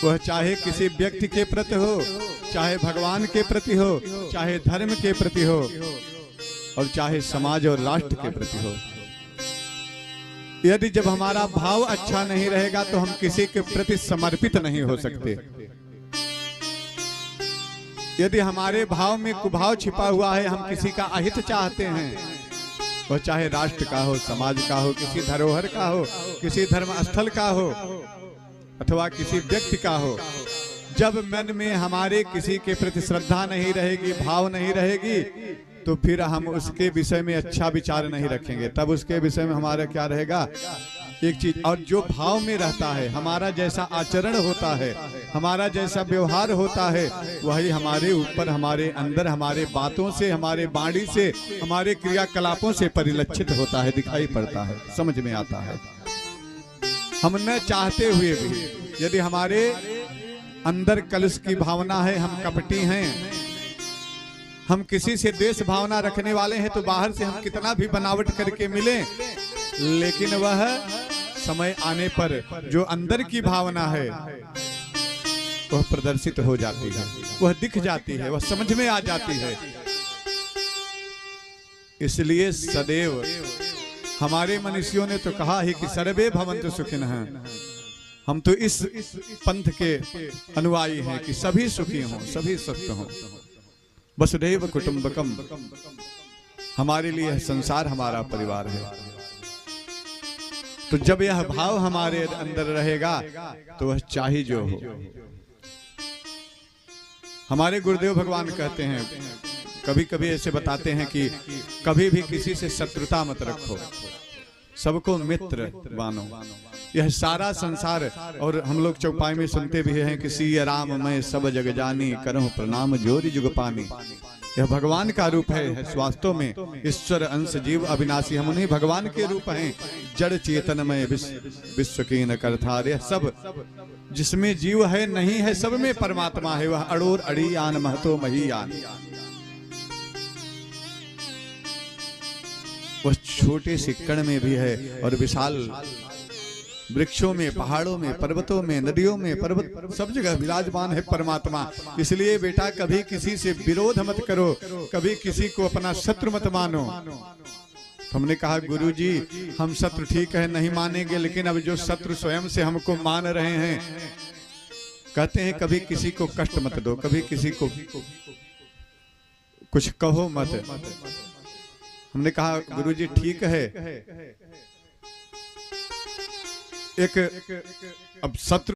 वह चाहे किसी व्यक्ति के प्रति हो, चाहे भगवान के प्रति हो, चाहे धर्म के प्रति हो, और चाहे समाज और राष्ट्र के प्रति हो। यदि जब हमारा भाव अच्छा नहीं रहेगा तो हम किसी के प्रति समर्पित नहीं हो सकते। यदि हमारे भाव में कुभाव छिपा हुआ है, हम किसी का अहित चाहते हैं, वह चाहे राष्ट्र का हो, समाज का हो, किसी धरोहर का हो, किसी धर्म स्थल का हो, अथवा किसी व्यक्ति का हो, जब मन में हमारे किसी के प्रति श्रद्धा नहीं रहेगी, भाव नहीं रहेगी, तो फिर हम उसके विषय में अच्छा विचार नहीं रखेंगे। तब उसके विषय में हमारा क्या रहेगा, एक चीज। और जो भाव में रहता है, हमारा जैसा आचरण होता है, हमारा जैसा व्यवहार होता है, वही हमारे ऊपर, हमारे अंदर, हमारे बातों से, हमारे वाणी से, हमारे क्रियाकलापों से परिलक्षित होता है, दिखाई पड़ता है, समझ में आता है। हम न चाहते हुए भी यदि हमारे अंदर कलुष की भावना है, हम कपटी हैं, हम किसी से द्वेष भावना रखने वाले हैं, तो बाहर से हम कितना भी बनावट करके मिले, लेकिन वह समय आने पर जो अंदर की भावना है वह प्रदर्शित हो जाती है, वह दिख जाती है, वह समझ में आ जाती है। इसलिए सदैव हमारे मनीषियों ने तो कहा ही कि सर्वे भवन्तु सुखिनः। हम तो इस पंथ के अनुयायी हैं कि सभी सुखी हों, सभी स्वस्थ हों। वसुधैव कुटुंबकम, हमारे लिए संसार हमारा परिवार है। तो जब यह भाव हमारे अंदर रहेगा तो वह चाहे जो हो। हमारे गुरुदेव भगवान कहते हैं, कभी कभी ऐसे बताते हैं कि कभी भी किसी से शत्रुता मत रखो, सबको मित्र मानो। यह सारा संसार, और हम लोग चौपाई में सुनते भी हैं कि सिया राम मैं सब जग जानी, करहूं प्रणाम जोरी जुग पानी। यह भगवान का रूप है। वास्तव में ईश्वर अंश जीव अविनाशी, हम उन्हीं भगवान के रूप हैं। जड़ चेतनमय विश्व की न करथार, यह सब जिसमें जीव है नहीं है, सब में परमात्मा है। वह अड़ोर अड़ियान महतो महीयान, वह छोटे से कण में भी है और विशाल वृक्षों में, पहाड़ों में, पर्वतों में, नदियों में, पर्वत सब जगह विराजमान है परमात्मा। इसलिए बेटा कभी किसी से विरोध मत करो, कभी किसी को अपना शत्रु मत मानो। हमने कहा गुरुजी हम शत्रु ठीक है नहीं मानेंगे, लेकिन अब जो शत्रु स्वयं से हमको मान रहे हैं, कहते हैं कभी किसी को कष्ट मत दो, कभी किसी को कुछ कहो मत। हमने कहा गुरुजी ठीक है, एक अब शत्रु